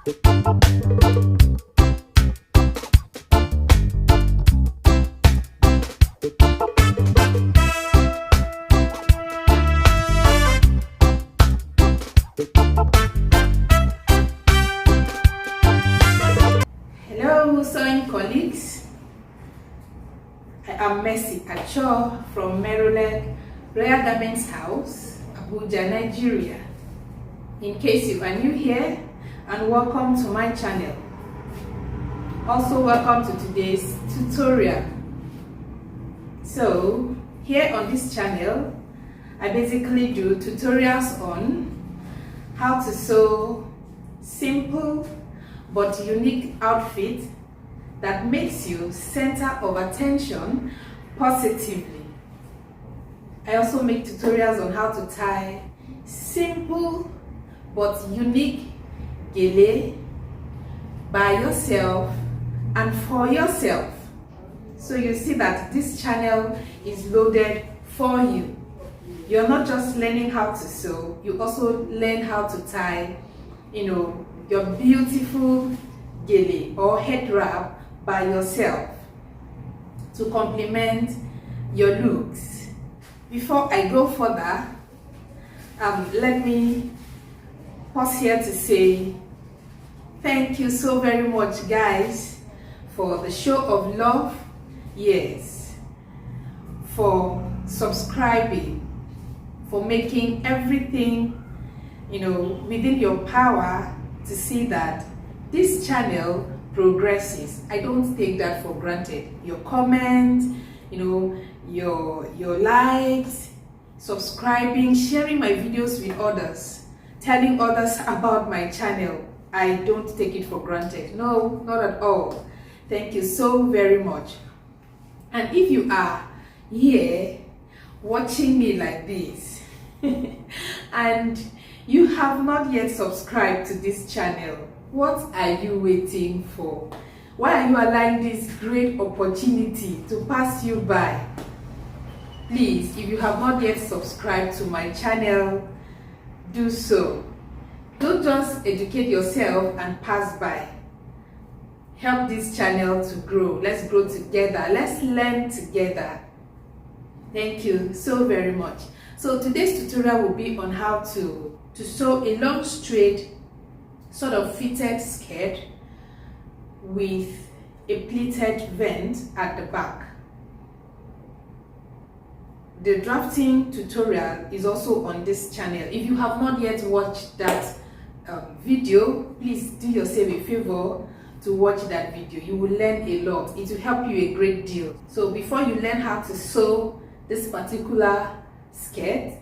Hello sewing colleagues, I am Mercy Acho from Maryland Royal Garments House, Abuja, Nigeria. In case you are new here, and welcome to my channel. Also welcome to today's tutorial. So here on this channel, I basically do tutorials on how to sew simple but unique outfit that makes you center of attention positively. I also make tutorials on how to tie simple but unique gele by yourself and for yourself. So you see that this channel is loaded for you. You're not just learning how to sew, you also learn how to tie, your beautiful gele or head wrap by yourself to complement your looks. Before I go further, let me pause here to say thank you so very much, guys, for the show of love. Yes, for subscribing, for making everything within your power to see that this channel progresses. I don't take that for granted. Your comments, your likes, subscribing, sharing my videos with others, telling others about my channel, I don't take it for granted. No, not at all. Thank you so very much. And if you are here watching me like this and you have not yet subscribed to this channel, what are you waiting for? Why are you allowing this great opportunity to pass you by? Please, if you have not yet subscribed to my channel, do so. Don't just educate yourself and pass by. Help this channel to grow. Let's grow together. Let's learn together. Thank you so very much. So today's tutorial will be on how to sew a long straight sort of fitted skirt with a pleated vent at the back. The drafting tutorial is also on this channel. If you have not yet watched that video, please do yourself a favor to watch that video. You will learn a lot. It will help you a great deal. So before you learn how to sew this particular skirt,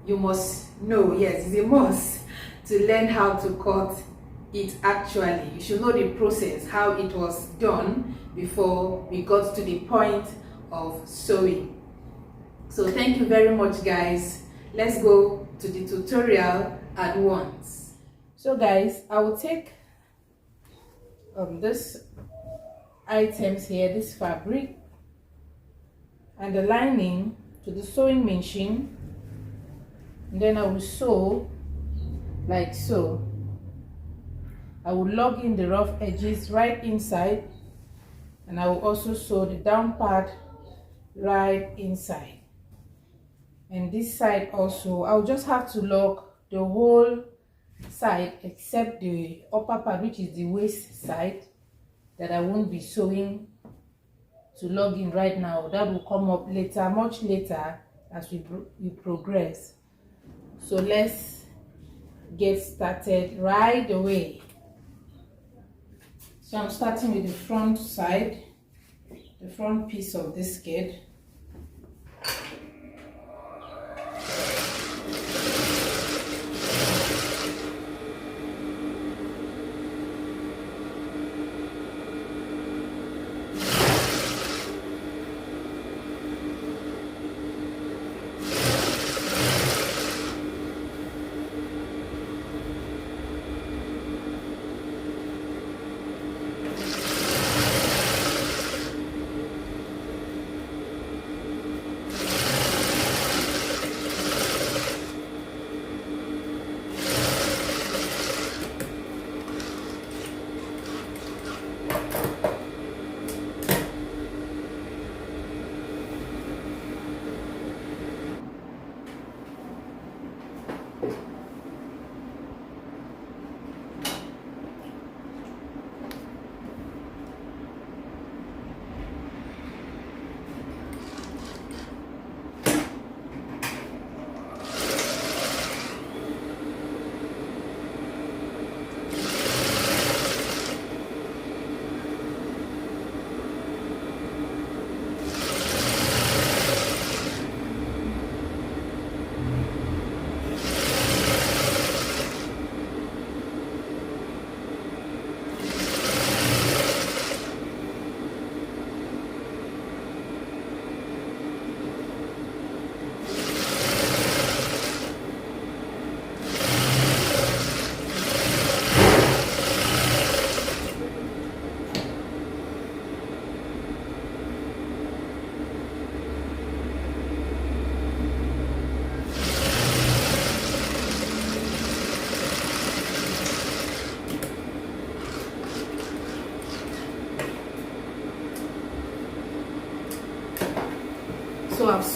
you must know, yes, it's a must, to learn how to cut it actually. You should know the process, how it was done before we got to the point of sewing. So thank you very much, guys. Let's go to the tutorial at once. So guys, I will take this items here, this fabric and the lining to the sewing machine, and then I will sew like so. I will lug in the rough edges right inside, and I will also sew the down part right inside. And this side also, I'll just have to lock the whole side except the upper part, which is the waist side, that I won't be sewing to lug in right now. That will come up later, much later, as we progress. So let's get started right away. So I'm starting with the front side, the front piece of this skirt.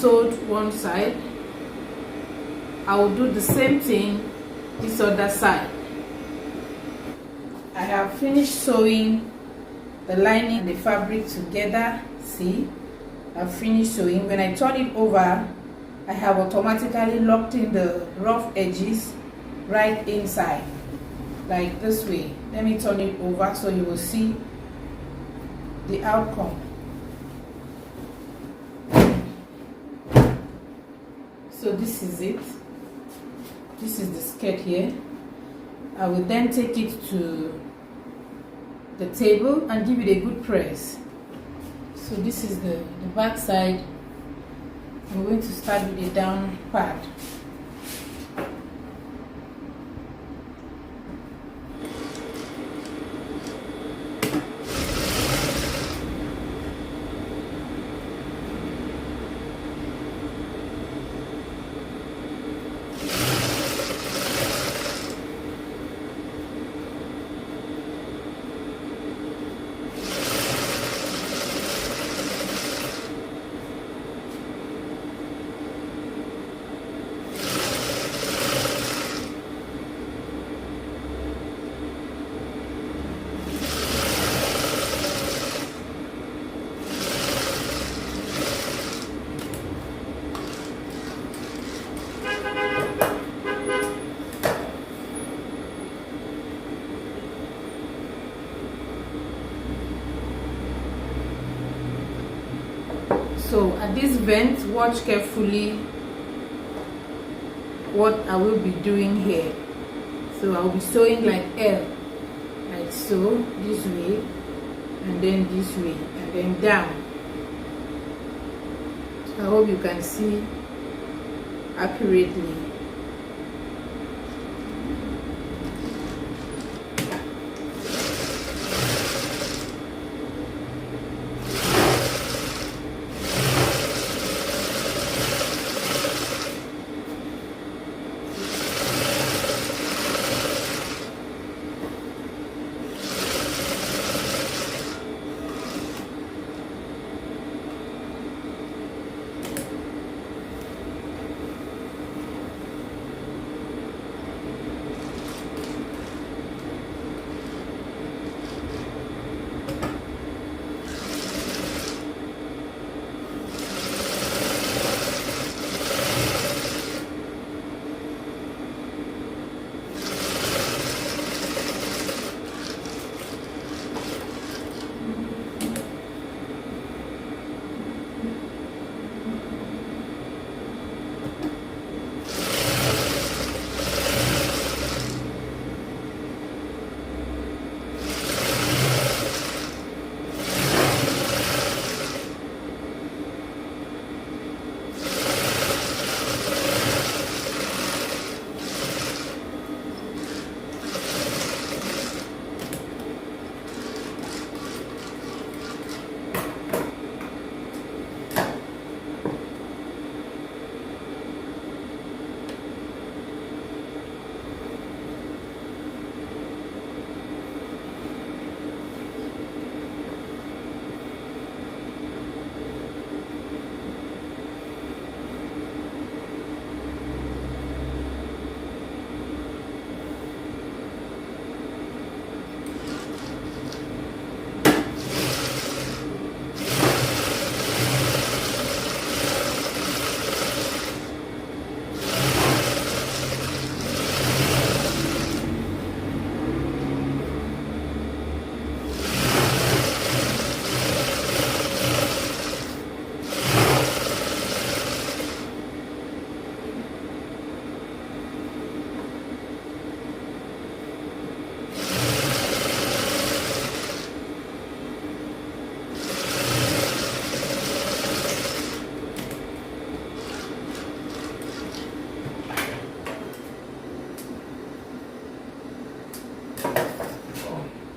sewed one side, I will do the same thing this other side. I have finished sewing the lining and the fabric together. See, I've finished sewing. When I turn it over, I have automatically locked in the rough edges right inside, like this way. Let me turn it over so you will see the outcome. So this is it. This is the skirt here. I will then take it to the table and give it a good press. So this is the back side. I'm going to start with the down part. So at this vent, watch carefully what I will be doing here. So I will be sewing like L, like so, this way, and then this way, and then down. So I hope you can see accurately.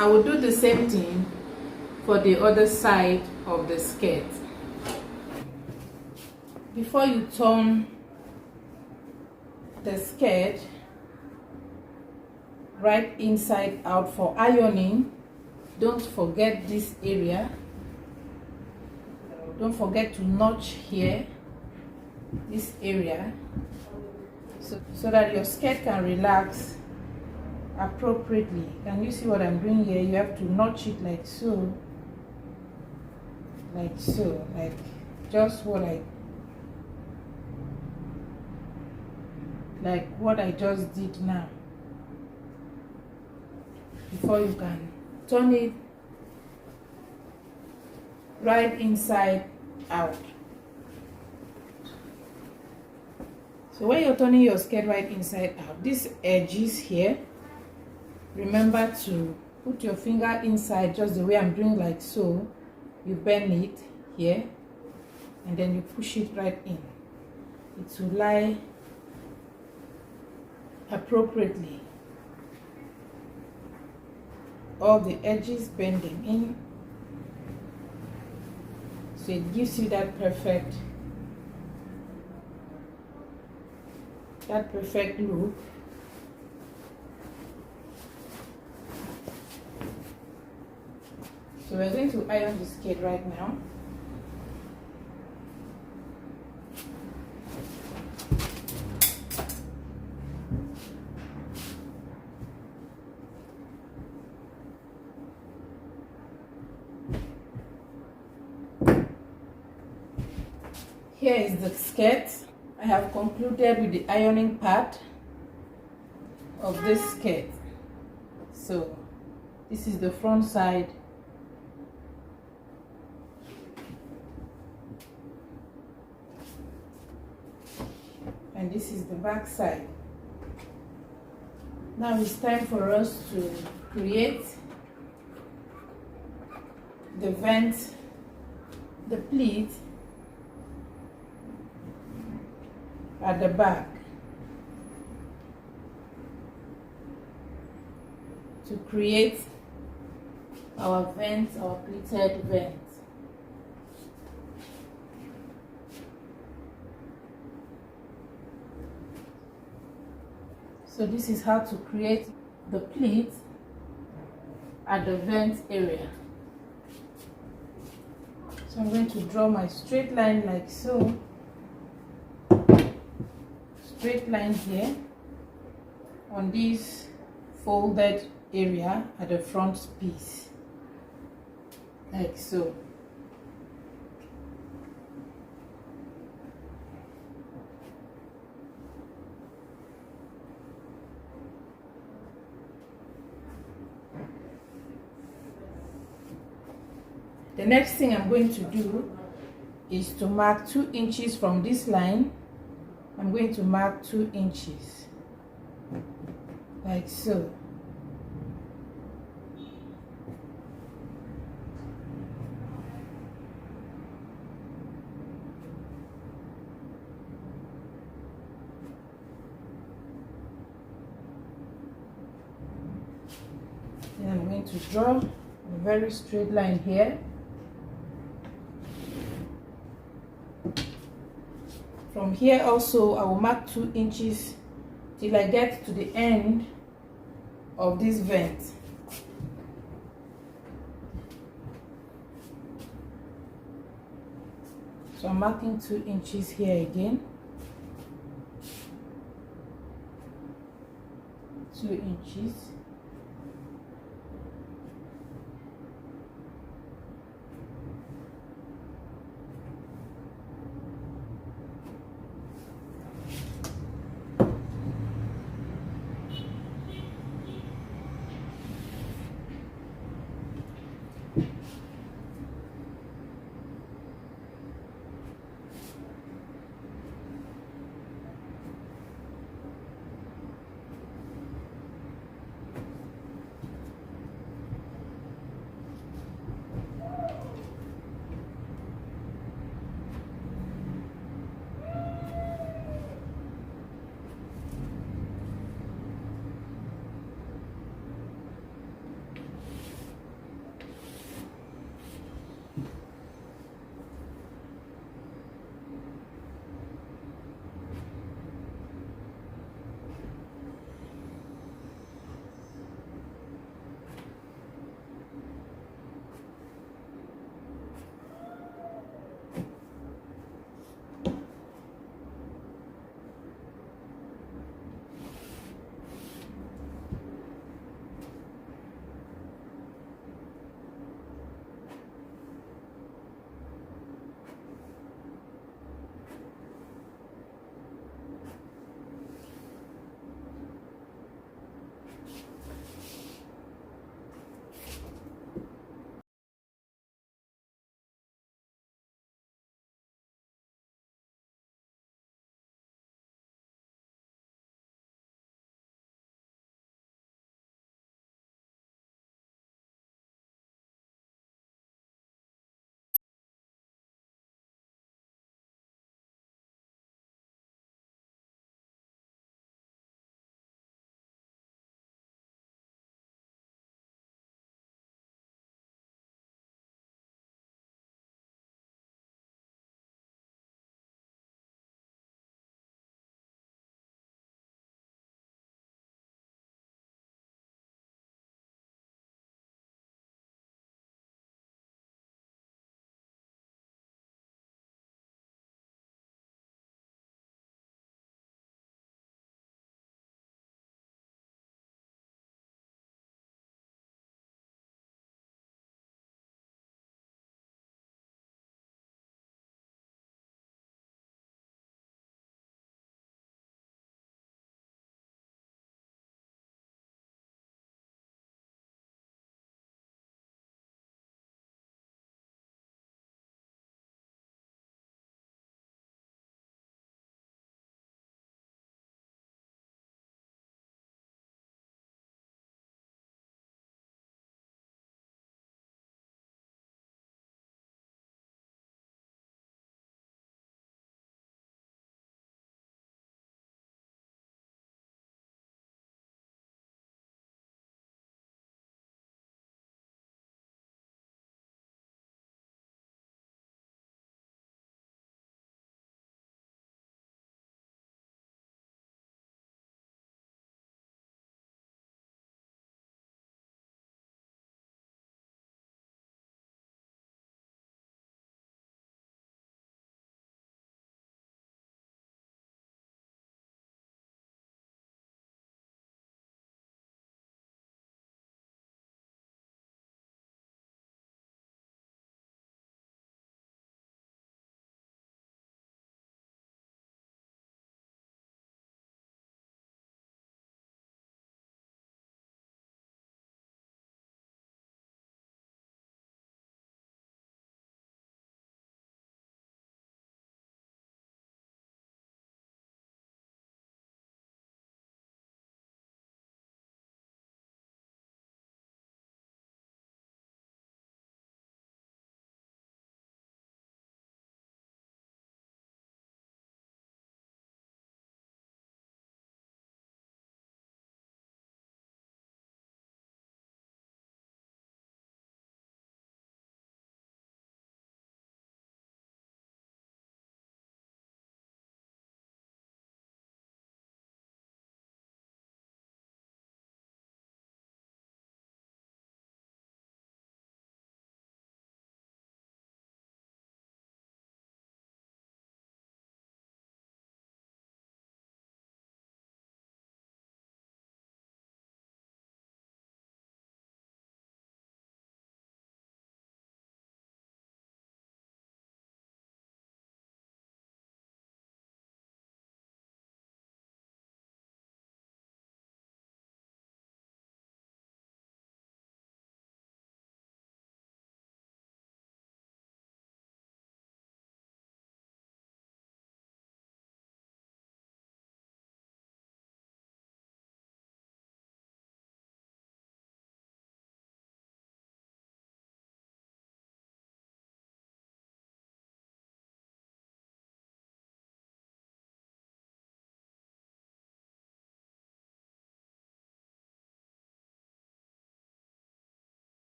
I will do the same thing for the other side of the skirt. Before you turn the skirt right inside out for ironing, don't forget this area. Don't forget to notch here this area, so that your skirt can relax appropriately. Can you see what I'm doing here? You have to notch it like so, like just what I just did now, before you can turn it right inside out. So when you're turning your skirt right inside out, these edges here, remember to put your finger inside just the way I'm doing, like so. You bend it here and then you push it right in. It will lie appropriately. All the edges bending in, so it gives you that perfect look. So we're going to iron the skirt right now. Here is the skirt. I have concluded with the ironing part of this skirt. So this is the front side, and this is the back side. Now it's time for us to create the vent, the pleat at the back, to create our vent, our pleated vent. So this is how to create the pleat at the vent area. So I'm going to draw my straight line like so. Straight line here on this folded area at the front piece, like so. The next thing I'm going to do is to mark 2 inches from this line. I'm going to mark 2 inches, like so. Then I'm going to draw a very straight line here. From here also, I will mark 2 inches till I get to the end of this vent. So I'm marking 2 inches here again. 2 inches.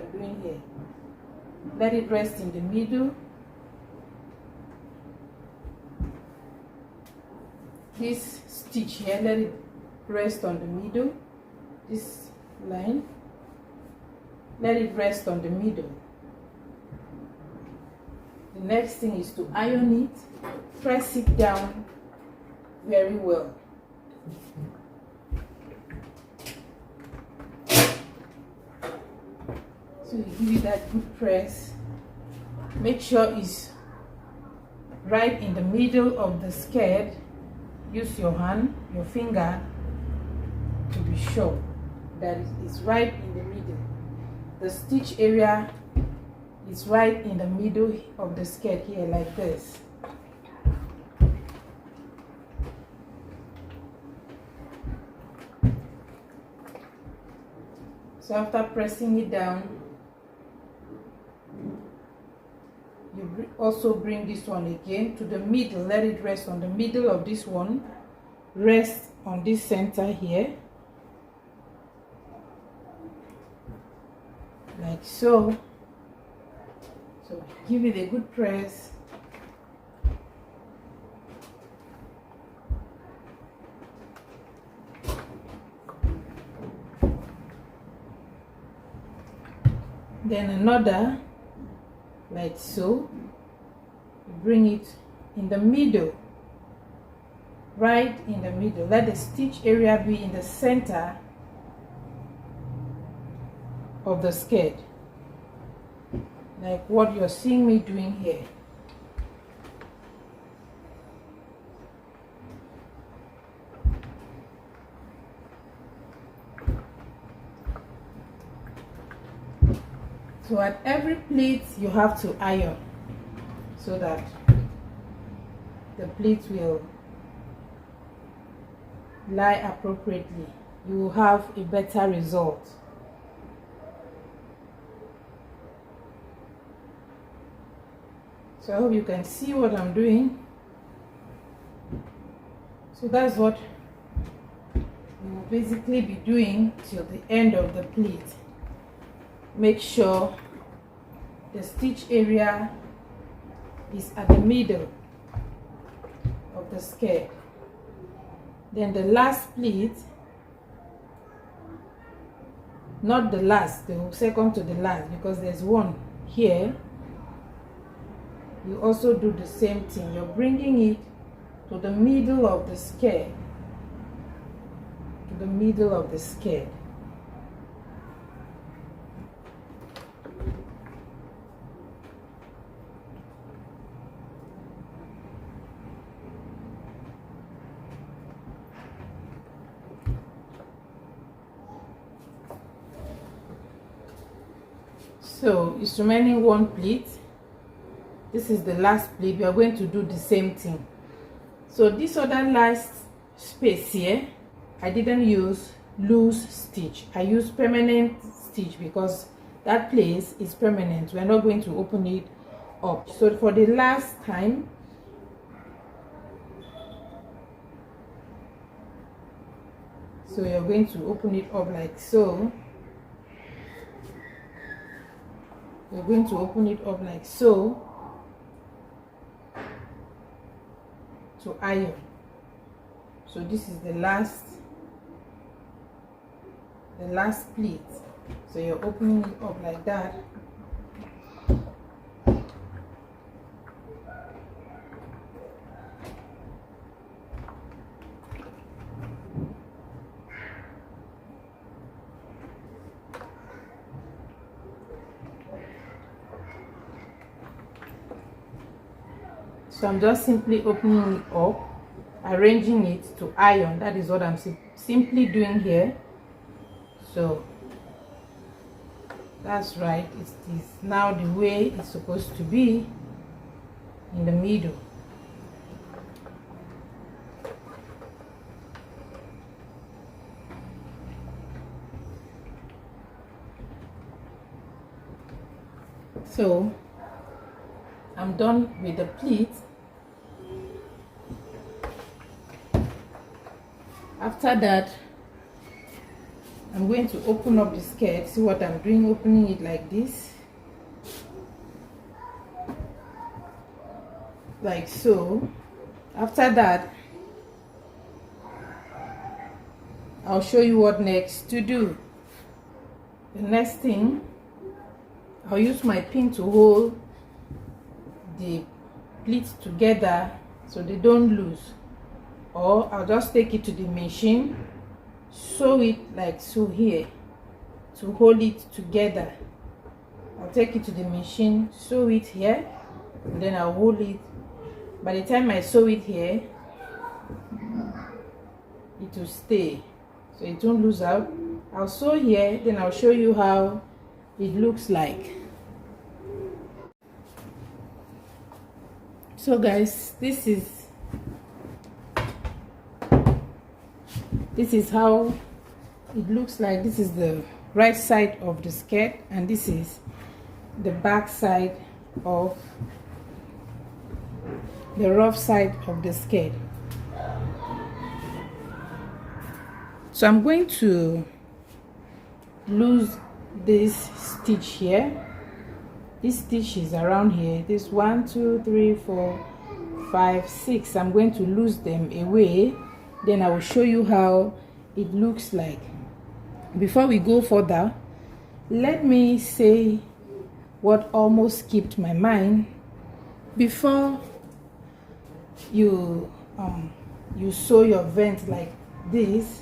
I'm doing here. Let it rest in the middle. This stitch here, let it rest on the middle. This line, let it rest on the middle. The next thing is to iron it. Press it down very well. So you give it that good press. Make sure it's right in the middle of the skirt. Use your hand, your finger, to be sure that it's right in the middle. The stitch area is right in the middle of the skirt here, like this. So after pressing it down, you also bring this one again to the middle. Let it rest on the middle of this one. Rest on this center here, like so. So give it a good press. Then another, like so. Bring it in the middle, right in the middle. Let the stitch area be in the center of the skirt, like what you're seeing me doing here. So at every pleat you have to iron so that the pleat will lie appropriately. You will have a better result. So I hope you can see what I'm doing. So that's what you will basically be doing till the end of the pleat. Make sure the stitch area is at the middle of the skirt. Then the last pleat, not the last, the second to the last, because there's one here. You also do the same thing. You're bringing it to the middle of the skirt, to the middle of the skirt. So it's remaining one pleat. This is the last pleat. We are going to do the same thing. So this other last space here, I didn't use loose stitch. I used permanent stitch because that place is permanent. We're not going to open it up. So for the last time, so you're going to open it up like so. We're going to open it up like so to iron. So this is the last pleat. So you're opening it up like that. So I'm just simply opening it up, arranging it to iron. That is what I'm simply doing here. So that's right. It is now the way it's supposed to be, in the middle. So I'm done with the pleat. After that, I'm going to open up the skirt. See what I'm doing, opening it like this, like so. After that, I'll show you what next to do. The next thing, I'll use my pin to hold the pleats together so they don't lose, or I'll just take it to the machine, sew it like so here to hold it together. I'll take it to the machine, sew it here, and then I'll hold it. By the time I sew it here, it will stay, so it won't lose out. I'll sew here, then I'll show you how it looks like. So guys, this is how it looks like. This is the right side of the skirt, and this is the back side of the rough side of the skirt. So I'm going to lose this stitch here. This stitch is around here. This 1, 2, 3, 4, 5, 6. I'm going to lose them away. Then I will show you how it looks like. Before we go further, let me say what almost skipped my mind. Before you sew your vent like this,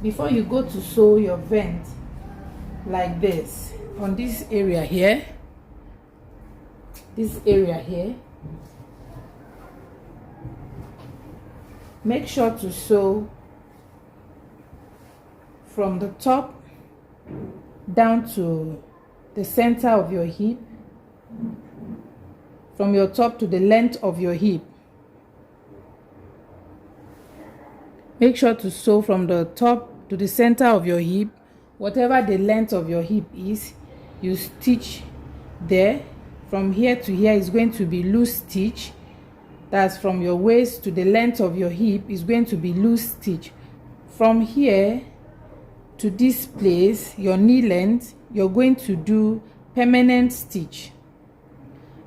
before you go to sew your vent like this on this area here, make sure to sew from the top down to the center of your hip, from your top to the length of your hip. Make sure to sew from the top to the center of your hip. Whatever the length of your hip is, you stitch there. From here to here is going to be loose stitch. That's from your waist to the length of your hip is going to be loose stitch. From here to this place, your knee length, you're going to do permanent stitch.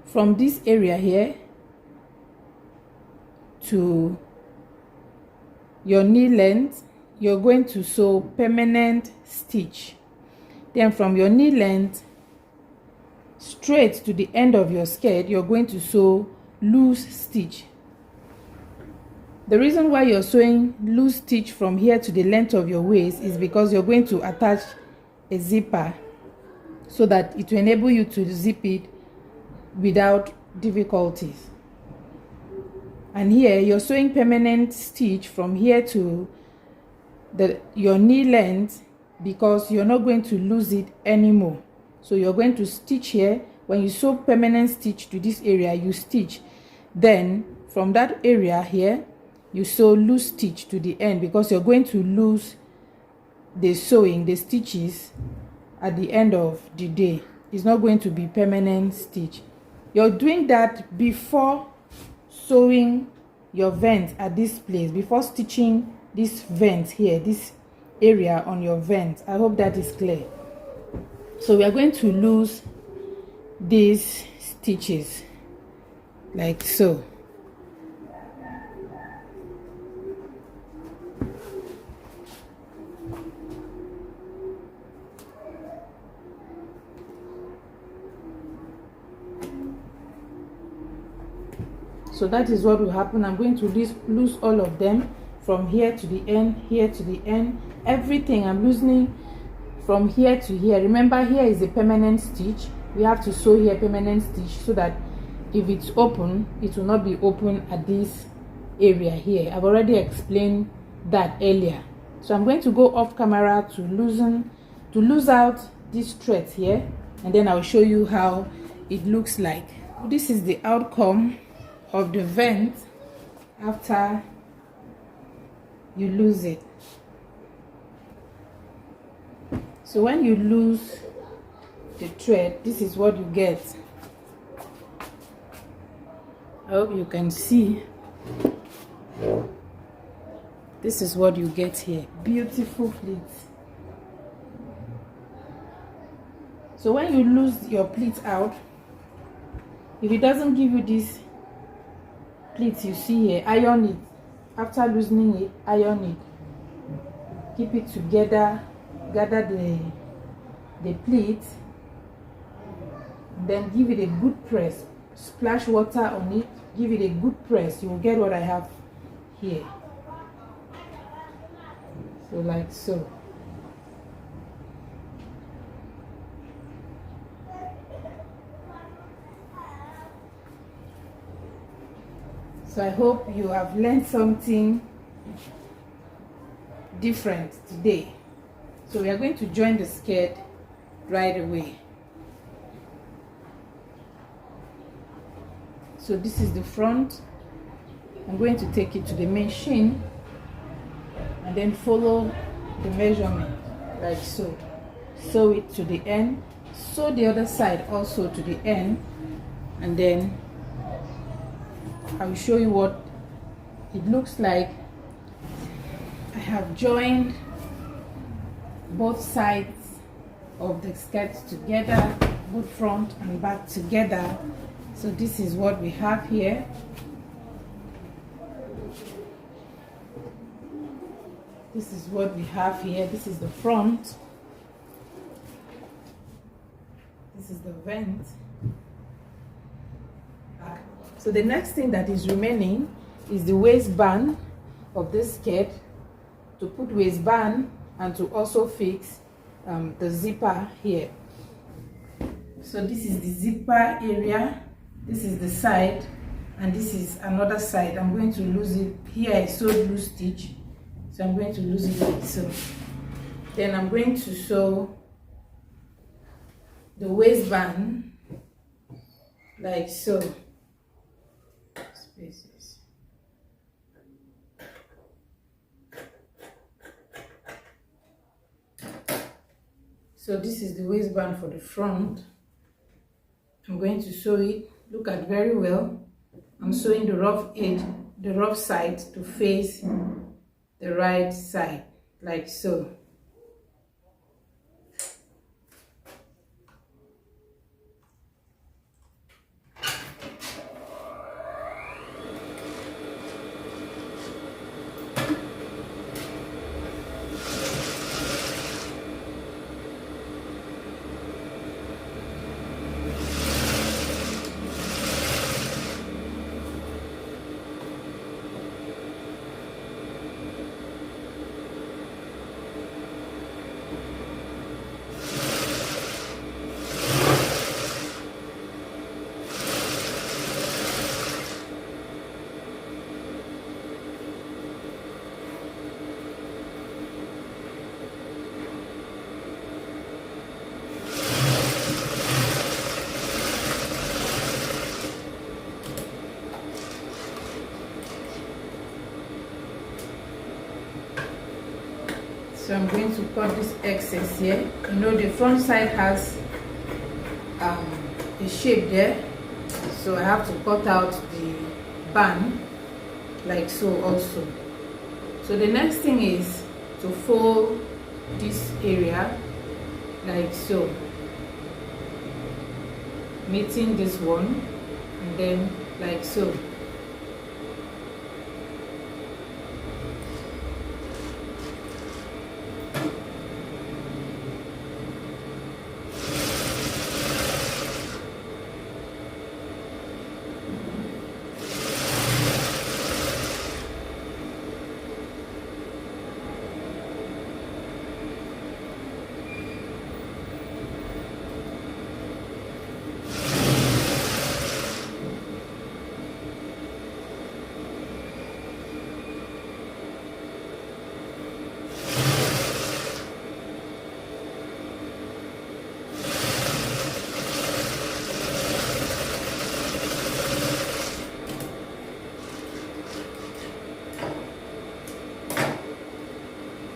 From this area here to your knee length, you're going to sew permanent stitch. Then from your knee length straight to the end of your skirt, you're going to sew loose stitch. The reason why you're sewing loose stitch from here to the length of your waist is because you're going to attach a zipper so that it will enable you to zip it without difficulties. And here you're sewing permanent stitch from here to your knee length because you're not going to lose it anymore. So you're going to stitch here. When you sew permanent stitch to this area, you stitch. Then from that area here, you sew loose stitch to the end because you're going to lose the sewing, the stitches at the end of the day. It's not going to be permanent stitch. You're doing that before sewing your vent at this place, before stitching this vent here, this area on your vent. I hope that is clear. So we are going to lose these stitches like so. So that is what will happen. I'm going to lose all of them from here to the end, here to the end. Everything I'm loosening from here to here. Remember, here is a permanent stitch. We have to sew here permanent stitch so that if it's open, it will not be open at this area here. I've already explained that earlier. So I'm going to go off camera to lose out these threads here, and then I'll show you how it looks like. This is the outcome of the vent after you lose it. So when you lose the thread, this is what you get. I hope you can see. This is what you get here. Beautiful pleats. So when you lose your pleats out, if it doesn't give you this pleats you see here, iron it. After loosening it, iron it. Keep it together. Gather the pleat. Then give it a good press. Splash water on it. Give it a good press. You will get what I have here. So like so. So I hope you have learned something different today. So we are going to join the skirt right away. So this is the front. I'm going to take it to the machine and then follow the measurement like so. Sew it to the end. Sew the other side also to the end, and then I will show you what it looks like. I have joined both sides of the skirt together, both front and back together. So this is what we have here. This is what we have here. This is the front. This is the vent. So the next thing that is remaining is the waistband of this skirt. To put waistband and to also fix the zipper here. So this is the zipper area. This is the side, and this is another side. I'm going to lose it here. I sewed loose stitch, so I'm going to lose it like so. Then I'm going to sew the waistband like so. Spaces. So this is the waistband for the front. I'm going to sew it. Look at very well. I'm sewing the rough edge, the rough side to face the right side, like so. So I'm going to cut this excess here. You know, the front side has a shape there, so I have to cut out the band like so also. So the next thing is to fold this area like so, meeting this one, and then like so.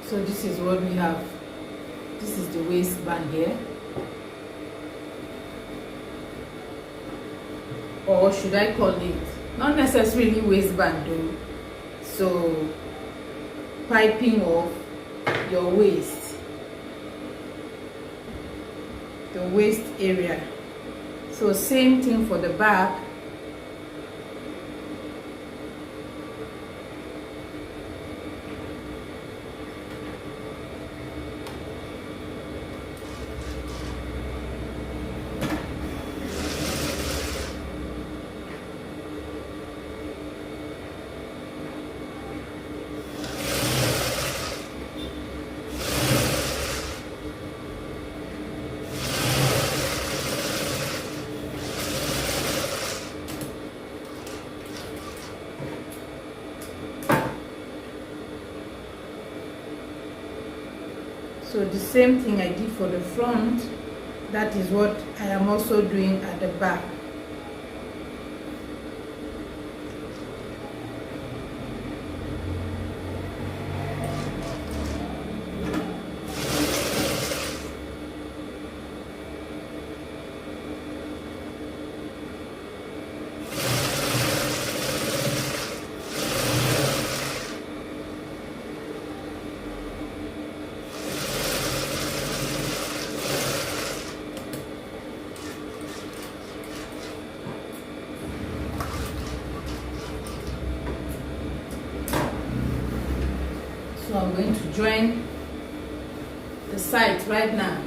So this is what we have. This is the waistband here. Or should I call it, not necessarily waistband though. So piping of your waist, the waist area. So same thing for the back. So the same thing I did for the front, that is what I am also doing at the back. So I'm going to join the sides right now.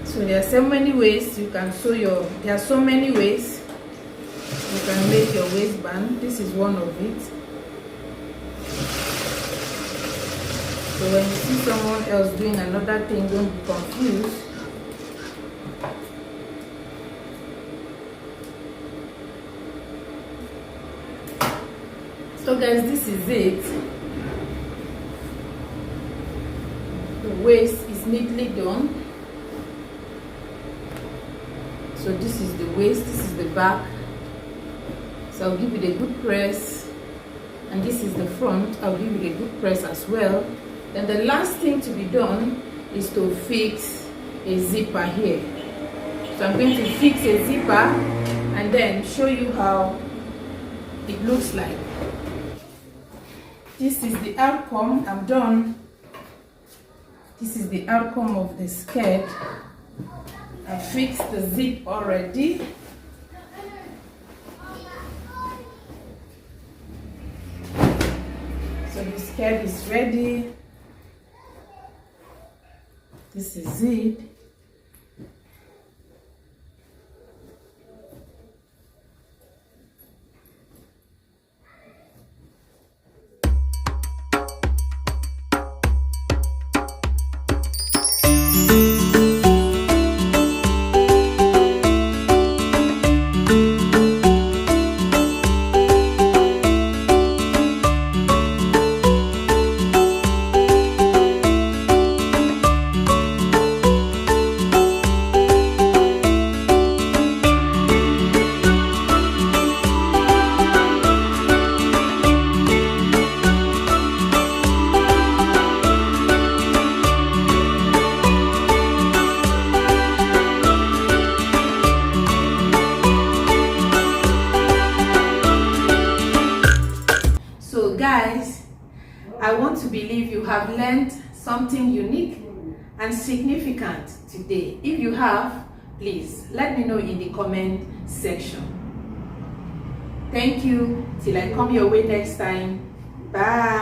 So there are so many ways you can sew there are so many ways you can make your waistband. This is one of it. So when you see someone else doing another thing, don't be confused. So guys, this is it. The waist is neatly done. So this is the waist, this is the back. So I'll give it a good press. And this is the front. I'll give it a good press as well. Then the last thing to be done is to fix a zipper here. So I'm going to fix a zipper and then show you how it looks like. This is the outcome. I'm done. This is the outcome of the skirt. I fixed the zip already. So the skirt is ready. This is it. Guys, I want to believe you have learned something unique and significant today. If you have, please let me know in the comment section. Thank you. Till I come your way next time. Bye.